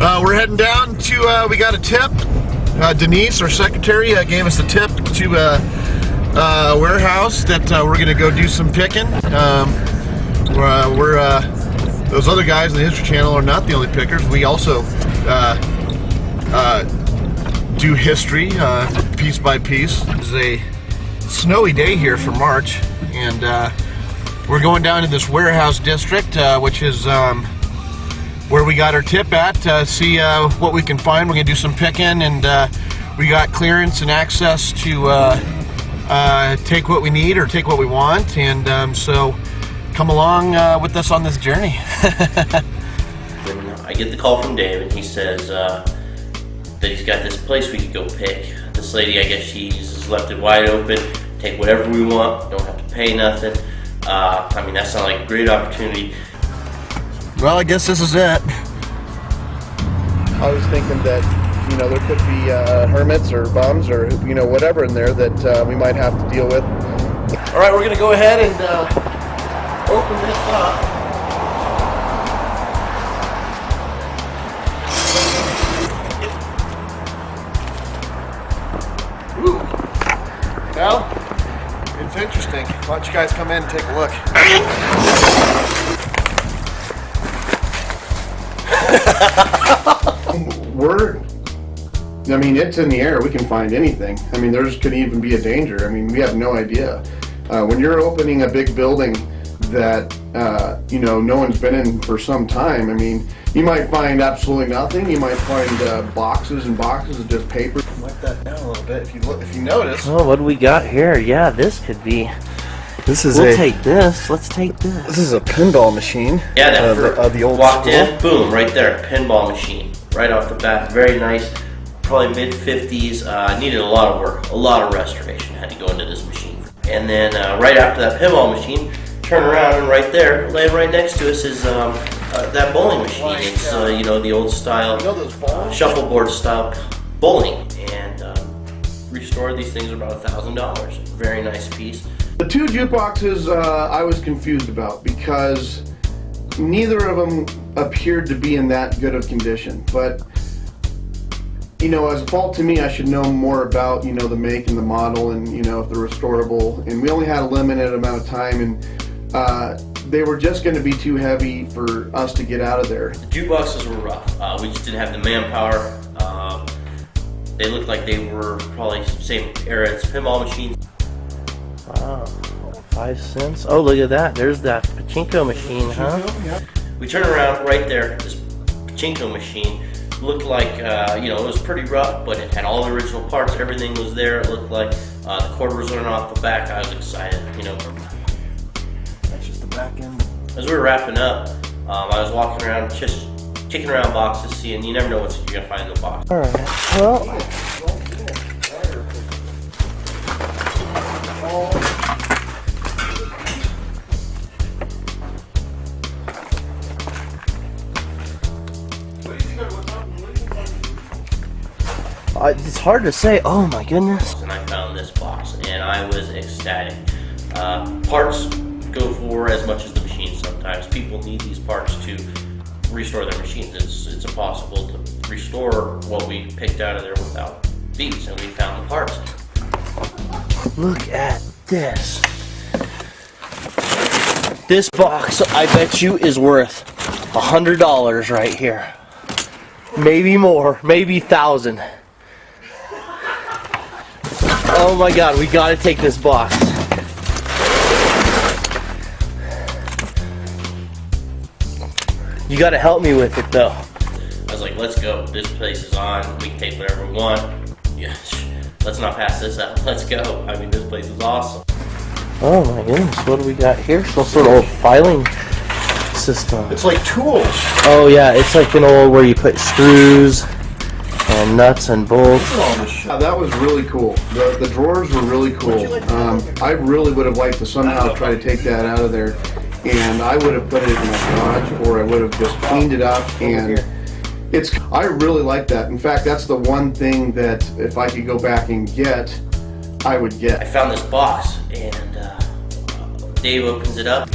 We're heading down to, we got a tip. Denise, our secretary, gave us a tip to a warehouse that we're going to go do some picking. Those other guys in the History Channel are not the only pickers. We also do history piece by piece. It's a snowy day here for March, and we're going down to this warehouse district, which is where we got our tip at, to see what we can find. We're gonna do some picking, and we got clearance and access to take what we need or take what we want, and so come along with us on this journey. I get the call from Dave, and he says that he's got this place we could go pick. This lady, I guess she's left it wide open, take whatever we want, don't have to pay nothing. I mean, that sounds like a great opportunity. Well, I guess this is it. I was thinking that, you know, there could be hermits or bums or, you know, whatever in there that we might have to deal with. All right, we're gonna go ahead and open this up. Ooh. Well, it's interesting. Why don't you guys come in and take a look? I mean, it's in the air. We can find anything. I mean, there's could even be a danger. I mean, we have no idea. When you're opening a big building that, you know, no one's been in for some time, I mean, you might find absolutely nothing. You might find boxes and boxes of just paper. Wipe that down a little bit if you look, if you notice. Oh, what do we got here? Yeah, this could be. This is We'll take this. Let's take this. This is a pinball machine. Yeah, that the old walked school. in, boom, right there, pinball machine, right off the bat. Very nice, probably mid-50s. Needed a lot of work, a lot of restoration. Had to go into this machine. And then right after that pinball machine, turn around and right there, laying right next to us is that bowling machine. It's you know, the old style, You know those balls? shuffleboard style bowling, and restore these things are about $1,000. Very nice piece. The two jukeboxes I was confused about because neither of them appeared to be in that good of condition. But, you know, as a fault to me, I should know more about, you know, the make and the model and, you know, if they're restorable. And we only had a limited amount of time, and they were just going to be too heavy for us to get out of there. The jukeboxes were rough. We just didn't have the manpower. They looked like they were probably same era as pinball machines. Wow, 5 cents. Oh, look at that. There's that pachinko machine, huh? Yep. We turn around right there. This pachinko machine looked like, you know, it was pretty rough, but it had all the original parts. Everything was there. It looked like the quarters went off the back. I was excited, you know. That's just the back end. As we were wrapping up, I was walking around, just kicking around boxes, seeing, you never know what you're going to find in the box. All right. Well, it's hard to say. Oh my goodness. And I found this box, and I was ecstatic. Parts go for as much as the machine sometimes. People need these parts to restore their machines. It's impossible to restore what we picked out of there without these, and we found the parts. Look at this. This box, I bet you, is worth $100 right here. Maybe more, maybe 1,000. Oh my God, we gotta take this box. You gotta help me with it though. I was like, let's go. This place is on. We can take whatever we want. Yeah, let's not pass this up. Let's go. I mean, this place is awesome. Oh my goodness, what do we got here? Some sort of old filing system. It's like tools. Oh yeah, it's like an old where you put screws and nuts and bolts. That was really cool. The drawers were really cool. I really would have liked to somehow try to take that out of there, and I would have put it in my garage, or I would have just cleaned it up. And I really like that. In fact, that's the one thing that if I could go back and get, I would get. I found this box, and Dave opens it up.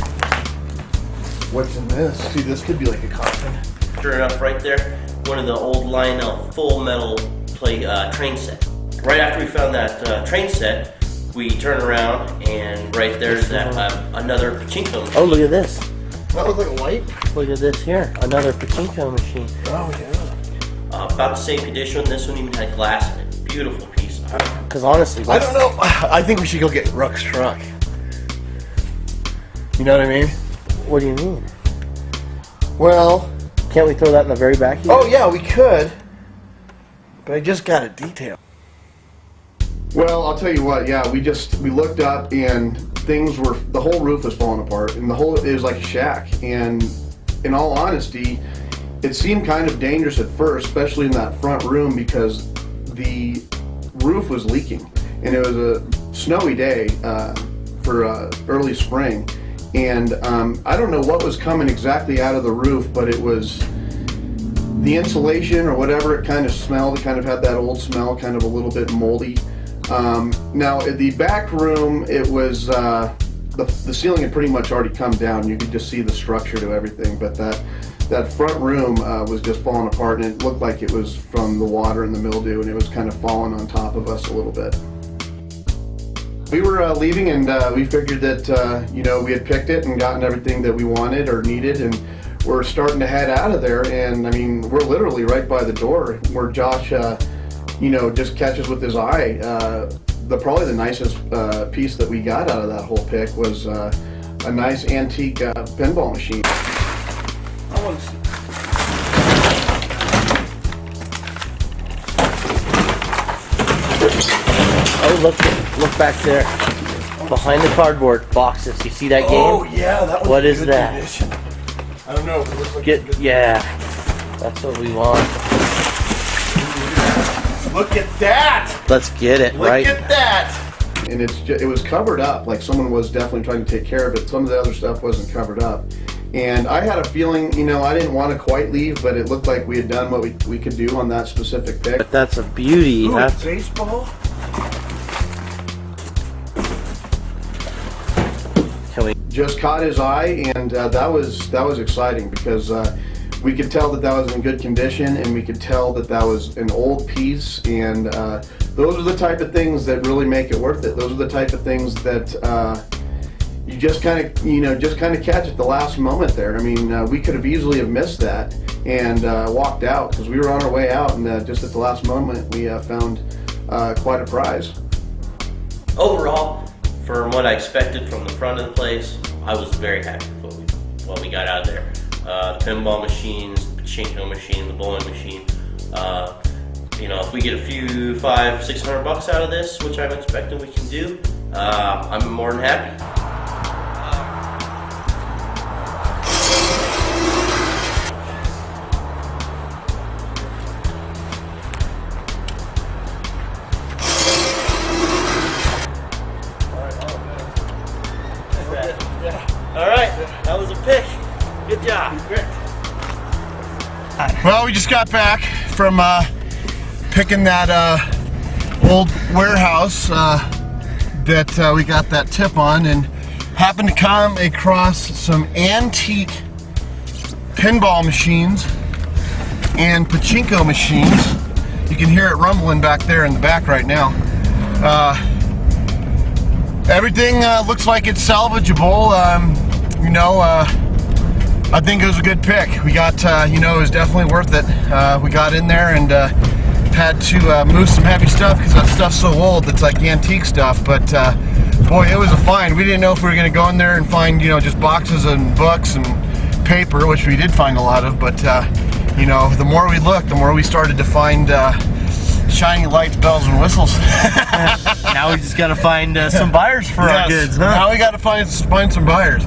What's in this? See, this could be like a coffin. Sure enough, right there, one of the old Lionel full metal train set. Right after we found that train set, we turn around and right there's another pachinko machine. Oh, look at this. That looks like a light? Look at this here. Another pachinko machine. Oh, yeah. About the same condition. This one even had glass in it. Beautiful piece. Because honestly, I don't know. I think we should go get Rook's truck. You know what I mean? What do you mean? Well, Can't we throw that in the very back here? oh yeah, we could. But I just got a detail. Well, I'll tell you what, yeah, we looked up and the whole roof was falling apart and it was like a shack. And in all honesty, it seemed kind of dangerous at first, especially in that front room because the roof was leaking. And it was a snowy day for early spring. And I don't know what was coming exactly out of the roof, but it was the insulation or whatever it kind of smelled. It kind of had that old smell, kind of a little bit moldy. Now, in the back room, it was, the ceiling had pretty much already come down. You could just see the structure to everything, but that front room was just falling apart, and it looked like it was from the water and the mildew, and it was kind of falling on top of us a little bit. We were leaving, and we figured that, you know, we had picked it and gotten everything that we wanted or needed, and we're starting to head out of there, and I mean, we're literally right by the door where Josh, you know, just catches with his eye. Probably the nicest piece that we got out of that whole pick was a nice antique pinball machine. I want to see. Oh, look back there. Behind the cardboard boxes. You see that game? Oh yeah, that was What in is good that? condition. I don't know. It looks like it's good. Yeah. That's what we want. Look at that! Let's get it, Look right? at that! And it was covered up, like someone was definitely trying to take care of it. Some of the other stuff wasn't covered up. And I had a feeling, you know, I didn't want to quite leave, but it looked like we had done what we could do on that specific pick. But that's a beauty. Ooh, That's baseball? Can we? Just caught his eye, and that was exciting because we could tell that was in good condition, and we could tell that was an old piece, and those are the type of things that really make it worth it. Those are the type of things that you just kind of catch at the last moment there. I mean, we could have easily have missed that and walked out because we were on our way out, and just at the last moment we found quite a prize. Overall, from what I expected from the front of the place, I was very happy with what we got out of there. The pinball machines, the pachinko machine, the bowling machine. You know, if we get a few $500-600 out of this, which I'm expecting we can do, I'm more than happy. All right, that was a pick. Good job. Well, we just got back from picking that old warehouse that we got that tip on, and happened to come across some antique pinball machines and pachinko machines. You can hear it rumbling back there in the back right now. Everything looks like it's salvageable. You know, I think it was a good pick. We got, you know, it was definitely worth it. We got in there and had to move some heavy stuff because that stuff's so old. That's like antique stuff. But boy, it was a find. We didn't know if we were going to go in there and find, you know, just boxes and books and paper, which we did find a lot of. But you know, the more we looked, the more we started to find shiny lights, bells, and whistles. Now we just gotta find some buyers for our goods, huh? Now we gotta find some buyers.